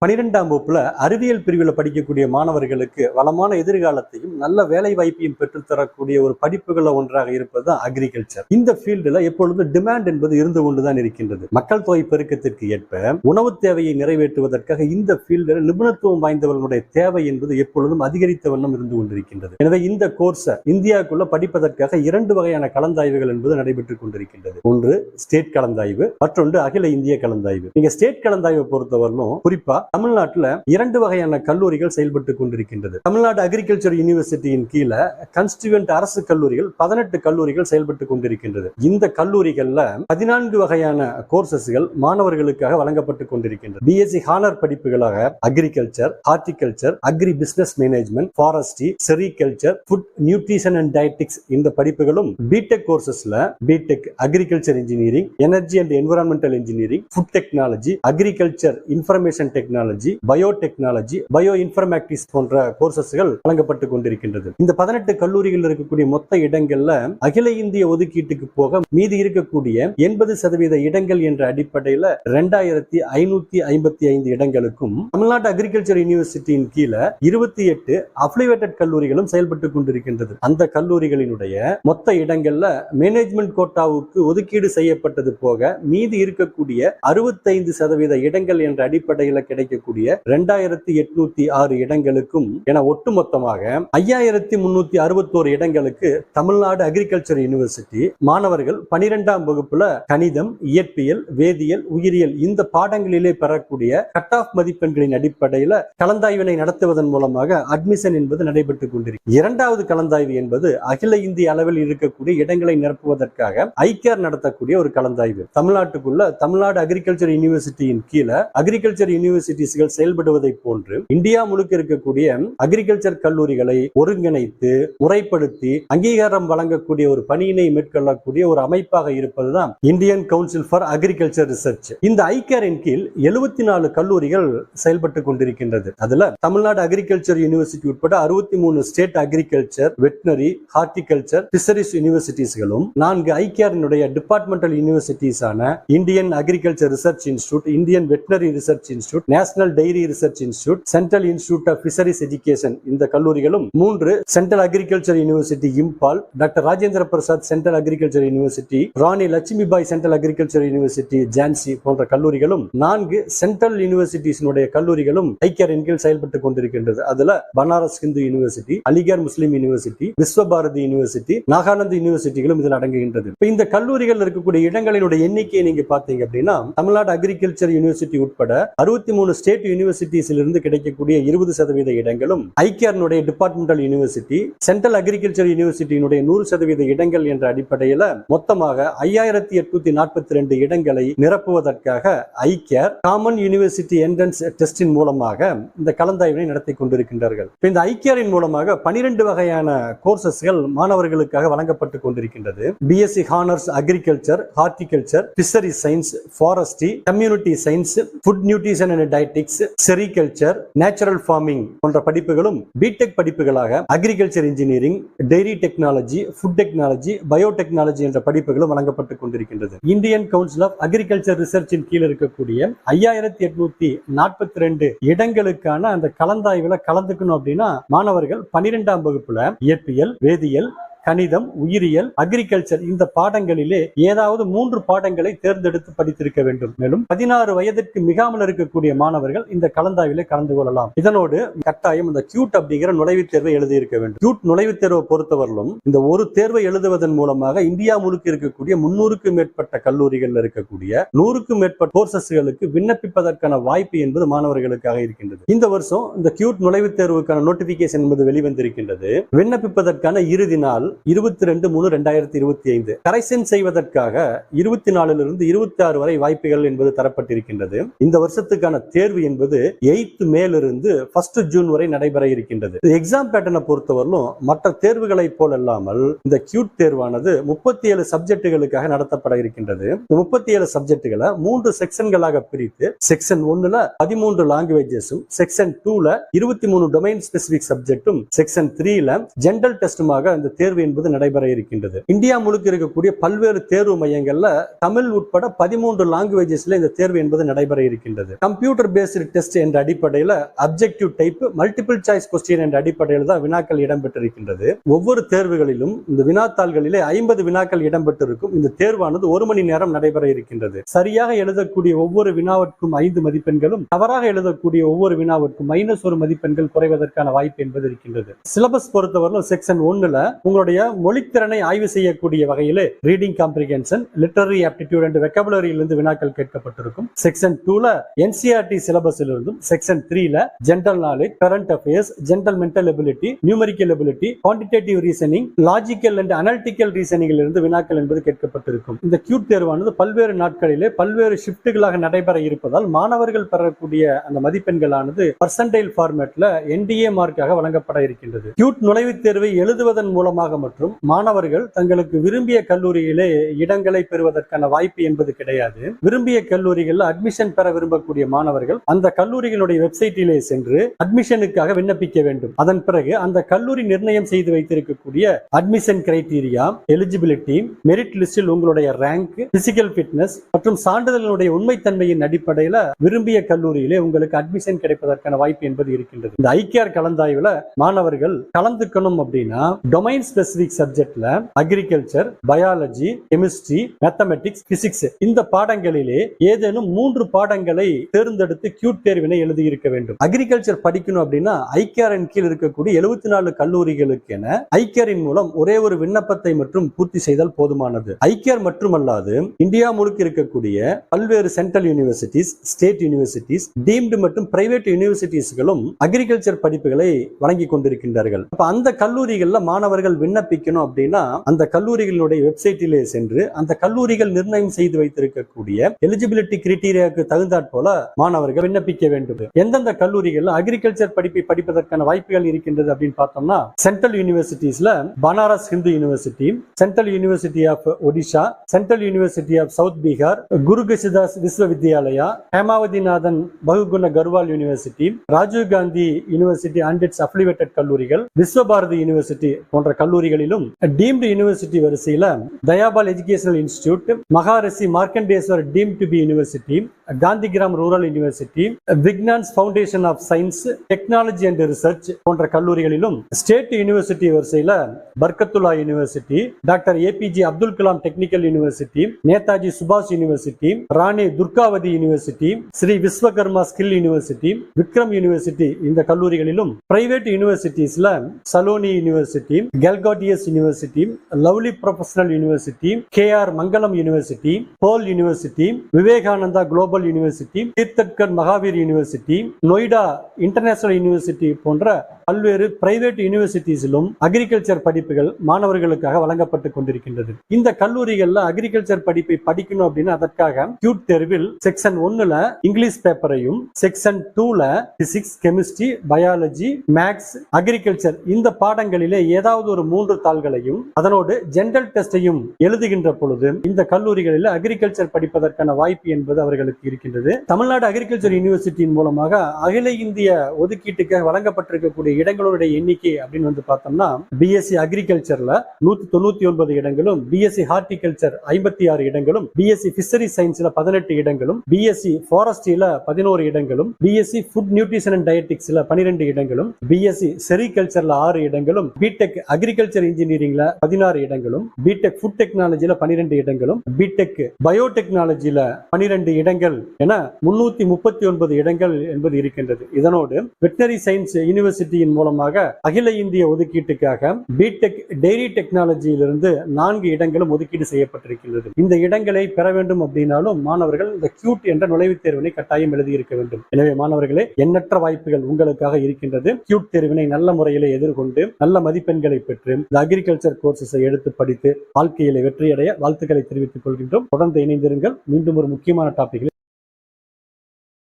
12ஆம் வகுப்புல அறிவியல் பிரிவில் படிக்கக்கூடிய மாணவர்களுக்கு வளமான எதிர்காலத்தையும் நல்ல வேலை வாய்ப்பையும் பெற்றுத்தரக்கூடிய ஒரு படிப்புகளை ஒன்றாக இருப்பது அக்ரிகல்ச்சர். இந்த ஃபீல்டுல எப்பொழுதும் டிமாண்ட் என்பது இருந்து கொண்டுதான் இருக்கின்றது. மக்கள் தொகை பெருக்கத்திற்கு ஏற்ப உணவு தேவையை நிறைவேற்றுவதற்காக இந்த ஃபீல்டில் நிபுணத்துவம் வாய்ந்தவர்களுடைய தேவை என்பது எப்பொழுதும் அதிகரித்த வண்ணம் இருந்து கொண்டிருக்கின்றது. எனவே இந்த கோர்ஸை இந்தியாவுக்குள்ள படிப்பதற்காக 2 வகையான கலந்தாய்வுகள் என்பது நடைபெற்றுக் கொண்டிருக்கின்றது. ஒன்று ஸ்டேட் கலந்தாய்வு, மற்றொன்று அகில இந்திய கலந்தாய்வு. நீங்க ஸ்டேட் கலந்தாய்வை பொறுத்தவரையிலும் குறிப்பா தமிழ்நாட்டில் 2 வகையான கல்லூரிகள் செயல்பட்டு கொண்டிருக்கின்றது. தமிழ்நாடு அக்ரிகல்ச்சர் யூனிவர்சிட்டியின் கீழே கன்ஸ்டிடியூவன்ட் அரசு கல்லூரிகள் 18 கல்லூரிகள் செயல்பட்டு கொண்டிருக்கின்றது. இந்த கல்லூரிகள்ல 14 வகையான கோர்சஸ்கள் மாணவர்களுக்காக வழங்கப்பட்டு கொண்டிருக்கின்றது. பிஎஸ்சி ஹானர் படிப்புகளாக agriculture, horticulture, agri business management, forestry, sericulture, food nutrition and dietetics இந்த படிப்புகளும், பிடெக் கோர்சஸ்ல BTech agriculture engineering, energy and environmental engineering, food technology, agriculture information technology, biotechnology, bio informatics போன்ற கோர்சஸ்கள் வழங்கப்பட்டு கொண்டிருக்கின்றது. இந்த 18 கல்லூரிகள் இருக்கக்கூடிய மொத்த இடங்கள்ல அகில இந்திய ஒதுக்கீட்டுக்கு போக மீதி இருக்கக்கூடிய 80% இடங்கள் என்ற அடிப்படையில் 2555 இடங்களுக்கும் தமிழ்நாடு அக்ரிகல்ச்சர் யூனிவர்சிட்டியின் கீழே 28 அஃபிலியேட்டட் கல்லூரிகளும் செயல்பட்டு கொண்டிருக்கின்றது. அந்த கல்லூரிகளினுடைய மொத்த இடங்கள்ல மேனேஜ்மெண்ட் கோட்டாவுக்கு ஒதுக்கீடு செய்யப்பட்டது போக மீதி இருக்கக்கூடிய 65% இடங்கள் என்ற அடிப்படையில் கிடைக்கக்கூடிய 2806 இடங்களுக்கும் என ஒட்டுமொத்தமாக 5361 இடங்களுக்கு தமிழ்நாடு அக்ரிகல்ச்சர் யூனிவர்சிட்டி மாணவர்கள் 12ஆம் வகுப்புல கணிதம், இயற்பியல், வேதியியல், உயிரியல் இந்த பாடங்களிலே பெறக்கூடிய கட் ஆஃப் மதிப்பெண்களின் அடிப்படையில் கலந்தாய்வினை நடத்துவதன் மூலமாக அட்மிஷன் என்பது நடைபெற்றுக் கொண்டிருக்கிறது. 2வது கலந்தாய்வு என்பது அகில இந்திய அளவில் இருக்கக்கூடிய இடங்களை நிரப்புவதற்காக ஐகேர் நடத்தக்கூடிய ஒரு கலந்தாய்வு. தமிழ்நாட்டுக்குள்ள தமிழ்நாடு அக்ரிகல்ச்சர் யூனிவர்சிட்டியின் கீழே அக்ரிகல்ச்சர் யூனிவர்சிட்டிஸ்கள் செயல்படுவதை போன்று இந்தியா முழுக்க இருக்கக்கூடிய அக்ரிகல்ச்சர் கல்லூரிகளை ஒருங்கிணைத்து முறைப்படுத்தி அங்கீகாரம் வழங்கக்கூடிய ஒரு பணியினை மேற்கொள்ளக்கூடிய ஒரு அமைப்பாக இருப்பதுதான் Indian council for agriculture research. இந்த ஐகேரின் கீழ் 74 கல்லூரிகள் செயல்பட்டு கொண்டிருக்கின்றது. அதுல தமிழ்நாடு அக்ரிகல்ச்சர் யூனிவர்சிட்டி உட்பட 63 state agriculture, veterinary, horticulture, fisheries யூனிவர்சிட்டிஸ்களும் 4 ஐகேரினுடைய டிபார்ட்மெண்டல் யூனிவர்சிட்டிஸான Indian agriculture research institute, Indian veterinary research institute, national dairy research institute, central institute of fisheries education இந்த கல்லூரிகளும் 3 central agriculture university Imphal, doctor Rajendra Prasad central agriculture university, Rani Lakshmibai central agriculture university Jhansi போன்ற கல்லூரிகளும் 4 central யூனிவர்சிட்டிஸினுடைய கல்லூரிகளும் ஐக்கியரின் கீழ் செயல்பட்டு கொண்டிருக்கின்றது. அதுல பனாரஸ் ஹிந்து யூனிவர்சிட்டி, அலிகர் முஸ்லிம் யூனிவர்சிட்டி, விஸ்வபாரதி யூனிவர்சிட்டி, நாகாலாந்து யூனிவர்சிட்டிகளும் இதில் அடங்குகின்றது. இந்த கல்லூரிகள் இருக்கக்கூடிய இடங்களினுடைய எண்ணிக்கையை நீங்க பாத்தீங்க அப்படின்னா தமிழ்நாடு அக்ரிகல்ச்சர் யூனிவர்சிட்டி உட்பட 63 ஸ்டேட் யூனிவர்சிட்டிஸில் இருந்து கிடைக்கக்கூடிய 20% இடங்களும், ஐக்கியனுடைய டிபார்ட்மெண்டல் யூனிவர்சிட்டி, சென்ட்ரல் அக்ரிகல்ச்சர் யூனிவர்சிட்டியினுடைய 100% இடங்கள் என்ற அடிப்படையில் மொத்தமாக 5842 இடங்களை நிரப்புவதற்காக ஐக்கியர் காமன் யூனிவர்சிட்டி என்ட்ரன்ஸ் டெஸ்டின் மூலமாக இந்த கலந்தாய்வினை நடத்தி கொண்டிருக்கின்றார்கள். இந்த ஐக்கியரின் மூலமாக 12 வகையான கோர்சஸ்கள் மாணவர்களுக்காக வழங்கப்பட்டு கொண்டிருக்கின்றது. BSc honours agriculture, horticulture, fishery science, forestry, community science, food nutrition and dietetics, sericulture, natural farming போன்ற படிப்புகளும், பிடெக் படிப்புகளாக agriculture engineering, dairy technology, food technology, biotechnology என்ற படிப்புகளும் வழங்கப்பட்டு கொண்டிருக்கின்றது. இந்தியன் கவுன்சில் ஆஃப் அக்ரிகல்ச்சர் ரிசர்ச்சின் கீழ் இருக்கக்கூடிய 5842 இடங்களுக்கான அந்த கலந்தாய்வுல கலந்துக்கணும் அப்படின்னா மாணவர்கள் 12ஆம் வகுப்புல இயற்பியல், வேதியியல், கணிதம், உயிரியல், அக்ரிகல்ச்சர் இந்த பாடங்களிலே ஏதாவது 3 பாடங்களை தேர்ந்தெடுத்து படித்திருக்க வேண்டும். மேலும் 16 வயதிற்கு மிகாமல் இருக்கக்கூடிய மாணவர்கள் இந்த கலந்தாய்விலே கலந்து கொள்ளலாம். இதனோடு கட்டாயம் இந்த கியூட் அப்படிங்கிற நுழைவுத் தேர்வை எழுதியிருக்க வேண்டும். கியூட் நுழைவுத் தேர்வை பொறுத்தவரையிலும் இந்த ஒரு தேர்வை எழுதுவதன் மூலமாக இந்தியா முழுக்க இருக்கக்கூடிய 300க்கும் மேற்பட்ட கல்லூரிகள் இருக்கக்கூடிய 100க்கும் மேற்பட்ட கோர்சஸ்களுக்கு விண்ணப்பிப்பதற்கான வாய்ப்பு என்பது மாணவர்களுக்காக இருக்கின்றது. இந்த வருஷம் இந்த கியூட் நுழைவுத் தேர்வுக்கான நோட்டிபிகேஷன் என்பது வெளிவந்திருக்கின்றது. விண்ணப்பிப்பதற்கான இறுதி நாள் 22/3/2025. கரெக்ஷன் செய்வதற்காக 24 26 வரை வாய்ப்புகள் என்பது தரப்பட்டிருக்கின்றது. இந்த வருஷத்துக்கான தேர்வு என்பது 8th மேலிருந்து 1st ஜூன் வரை நடைபெற இருக்கின்றது. எக்ஸாம் பேட்டர்னை பொறுத்தவரையிலும் மற்ற தேர்வுகளை போலல்லாமல் இந்த கியூட் தேர்வானது 37 சப்ஜெக்டுகளுக்காக நடத்தப்பட இருக்கின்றது. 37 சப்ஜெக்டுகளை 3 செக்ஷன்களாக பிரித்து செக்ஷன் 1ல 13 லாங்குவேஜஸும், செக்ஷன் 2ல 23 டொமைன் ஸ்பெசிபிக் சப்ஜெக்டும், செக்ஷன் 3ல ஜெனரல் டெஸ்டுமாக இந்த தேர்வு என்பது நடைபெற இருக்கின்றது. இந்தியா முழுக்க இருக்கக்கூடிய பல்வேறு தேர்வு மையங்கள்ல தமிழ் உட்பட 13 லாங்குவேஜஸ்ல இந்த தேர்வு என்பது நடைபெற இருக்கின்றது. கம்ப்யூட்டர் பேஸ்டு டெஸ்ட் என்ற அடிப்படையில் objective type multiple choice question என்ற அடிப்படையில் தான் வினாக்கள் இடம்பெற்றிருக்கின்றது. ஒவ்வொரு தேர்வுகளிலும் இந்த வினாத்தாள்களிலே 50 வினாக்கள் இடம்பெற்றிருக்கும். இந்த தேர்வானது 1 மணி நேரம் நடைபெற இருக்கின்றது. சரியாக எழுதக்கூடிய ஒவ்வொரு வினாவிற்கும் 5 மதிப்பெண்களும், தவறாக எழுதக்கூடிய ஒவ்வொரு வினாவிற்கும் -1 மதிப்பெண்கள் குறைவதற்கான வாய்ப்பு என்பது இருக்கின்றது. சிலபஸ் பொறுத்தவரை செக்ஷன் 1ல உங்களுடைய மொழித்திறனை ஆய்வு செய்யக்கூடிய வகையிலே reading comprehension, literary aptitude and வெக்காபுலரியிலிருந்து வினாக்கள் கேட்கப்பட்டிருக்கும். செக்ஷன் 2ல என்சிஆர்டி சிலபஸில் இருந்தும், செக்ஷன் 3ல general knowledge, current affairs, general mental ability, numerical ability, quantitative reasoning, logical and analytical ரீசனிங்கில் இருந்து வினாக்கள் என்பது கேட்கப்பட்டிருக்கும். இந்த கியூட் தேர்வானது பல்வேறு நாட்களிலே பல்வேறு ஷிப்டுகளாக நடைபெற இருப்பதால் மாணவர்கள் பெறக்கூடிய அந்த மதிப்பெண்களானது பர்சன்டைல் ஃபார்மேட்ல என்டிஏ மார்க்காக வழங்கப்பட இருக்கின்றது. கியூட் நுழைவுத் தேர்வை எழுதுவதன் மூலமாக மற்றும் மாணவர்கள் தங்களுக்கு விரும்பிய கல்லூரியிலே இடங்களை பெறுவதற்கான வாய்ப்பு என்பது கிடையாது. விரும்பிய கல்லூரிகளில் அட்மிஷன் பெற விரும்பக்கூடிய மாணவர்கள் அந்த கல்லூரிகளுடைய வெப்சைட்டிலே சென்று அட்மிஷனுக்காக விண்ணப்பிக்க வேண்டும். அதன் பிறகு அந்த கல்லூரி நிர்ணயம் செய்து வைத்திருக்கக்கூடிய அட்மிஷன் கிரைட்டீரியா, எலிஜிபிலிட்டி, மெரிட் லிஸ்டில் உங்களுடைய ரேங்க், பிசிக்கல் ஃபிட்னஸ் மற்றும் சான்றிதழ்களுடைய உண்மைத்தன்மையின் அடிப்படையில் விரும்பிய கல்லூரியிலே உங்களுக்கு அட்மிஷன் கிடைப்பதற்கான வாய்ப்பு என்பது இருக்கின்றது. இந்த ஐக்கியார் கலந்தாய்வுல மாணவர்கள் கலந்துக்கணும் அப்படின்னா டொமைன் ஸ்பெசிபிக் சப்ஜெக்ட்ல agriculture, biology, chemistry, mathematics, physics இந்த பாடங்களிலே ஏதேனும் 3 பாடங்களை தேர்ந்தெடுத்து கியூட் தேர்வினை எழுதி இருக்க வேண்டும். அக்ரிகல்ச்சர் படிக்கணும் அப்படின்னா ஐக்கியாரின் கீழ் இருக்கக்கூடிய 74 கல்லூரிகளுக்கு என ஐக்கியாரின் மூலம் ஒரே ஒரு விண்ணப்பத்தை மற்றும் பூர்த்தி செய்தால் போதுமானது. ஐக்கியார் மட்டுமல்லாது இந்தியா முழுக்க இருக்கக்கூடிய பல்வேறு central universities, state universities, deemed மற்றும் பிரைவேட் யூனிவர்சிட்டிஸ்களும் அக்ரிகல்ச்சர் படிப்புகளை வழங்கி கொண்டிருக்கின்றார்கள். அப்ப அந்த கல்லூரிகள்ல மாணவர்கள் விண்ணப்பிக்கணும் அப்படின்னா அந்த கல்லூரிகளுடைய வெப்சைட்டிலே சென்று அந்த கல்லூரிகள் நிர்ணயம் செய்து வைத்திருக்கக்கூடிய எலிஜிபிலிட்டி கிரைட்டீரியாவுக்கு தகுந்தாற் போல மாணவர்கள் விண்ணப்பிக்க வேண்டும். எந்தெந்த கல்லூரிகள் அக்ரிகல்ச்சர் படிப்பை படிப்பதற்கான வாய்ப்புகள் இருக்கின்றது அப்படின்னு பார்த்தோம்னா சென்ட்ரல் யூனிவர்சிட்டிஸ்ல Banaras Hindu university, central university of Odisha, central university of south Bihar, Guru Krishnadas Vishwavidyalaya, Hemvatinandan Bahuguna Garhwal university, Rajiv Gandhi university and its affiliated கல்லூரிகள், விஸ்வபாரதி யூனிவர்சிட்டி போன்ற கல்லூரிகளிலும் டீம்டு யூனிவர்சிட்டி வரிசையில தயாபால் educational institute, Maharishi Markandeshwar deemed be university, Gandhigram rural university, Vignan's foundation of science, technology and research போன்ற கல்லூரிகளிலும் ஸ்டேட் யூனிவர்சிட்டி வரிசையில Barkatullah university, doctor APJ Abdul Kalam technical university, Netaji சுபாஷ் university, Rani Durgavati university, Shri Vishwakarma skill university, Vikram university இந்த கல்லூரிகளிலும் பிரைவேட் யூனிவர்சிட்டிஸ்ல Saloni university, Galgotias university, lovely professional university, K R Mangalam university, போல் university, Vivekananda global university, Tirthankar Mahaveer university, Noida international university போன்ற பல்வேறு பிரைவேட் யூனிவர்சிட்டிஸிலும் அக்ரிகல்ச்சர் படிப்புகள் மாணவர்களுக்காக வழங்கப்பட்டு கொண்டிருக்கின்றது. இந்த கல்லூரிகள்ல அக்ரிகல்ச்சர் படிப்பை படிக்கணும் அப்படின்னா அதற்காக கியூட் தேர்வில் செக்ஷன் 1ல இங்கிலீஷ் பேப்பரையும், செக்ஷன் 2ல physics, chemistry, biology, maths, agriculture இந்த பாடங்களிலே ஏதாவது ஒரு 3 தாள்களையும் அதனோடு ஜெனரல் டெஸ்டையும் எழுதுகின்ற பொழுது இந்த கல்லூரிகளில் அக்ரிகல்ச்சர் படிப்பதற்கான வாய்ப்பு என்பது அவர்களுக்கு இருக்கின்றது. தமிழ்நாடு அக்ரிகல்ச்சர் யூனிவர்சிட்டியின் மூலமாக அகில இந்திய ஒதுக்கீட்டுக்காக வழங்கப்பட்டிருக்கக்கூடிய இடங்களுடைய எண்ணிக்கை அப்படின்னு வந்து பார்த்தோம்னா பிஎஸ்சி அக்ரிகல்ச்சர்ல 199 இடங்களும், பிஎஸ்சி ஹார்டிகல்ச்சர் 56 இடங்களும், பிஎஸ்சி பிஷரி சயின்ஸ்ல 18 இடங்களும், பிஎஸ்சி ஃபாரஸ்ட்ரியில 11 இடங்களும், பிஎஸ்சி ஃபுட் நியூட்ரிஷன் அண்ட் டயட்டிக்ஸ்ல 12 இடங்களும், பிஎஸ்சி செரிகல்ச்சர்ல 6 இடங்களும், பிடெக் அக்ரிகல்ச்சர் இன்ஜினியரிங்ல 16 இடங்களும், பிடெக் ஃபுட் டெக்னாலஜில 12 இடங்களும், பிடெக் பயோடெக்னாலஜில 12 இடங்கள் என 339 இடங்கள் என்பது இருக்கின்றது. இதனோடு வெட்டனரி சயின்ஸ் யூனிவர்சிட்டியின் மூலமாக அகில இந்திய ஒதுக்கீட்டுக்காக பிடெக் டெய்ரி டெக்னாலஜியிலிருந்து 4 இடங்களும் ஒதுக்கீடு செய்யப்பட்டிருக்கின்றது. இந்த இடங்களை பெற வேண்டும் அப்படின்னாலும் மாணவர்கள் இந்த கியூட் என்ற நுழைவுத் தேர்வினை கட்டாயம் எழுதியிருக்க வேண்டும். எனவே மாணவர்களே, எண்ணற்ற வாய்ப்புகள் உங்களுக்காக இருக்கின்றது. கியூட் தேர்வினை நல்ல முறையில் எதிர்கொண்டு நல்ல மதிப்பெண்களை பெற்று இந்த அக்ரிகல்ச்சர் கோர்சஸை எடுத்து படித்து வாழ்க்கையில வெற்றியடைய வாழ்த்துக்களை தெரிவித்துக் கொள்கின்றோம். தொடர்ந்து இணைந்திருங்கள். மீண்டும் ஒரு முக்கியமான டாபிக்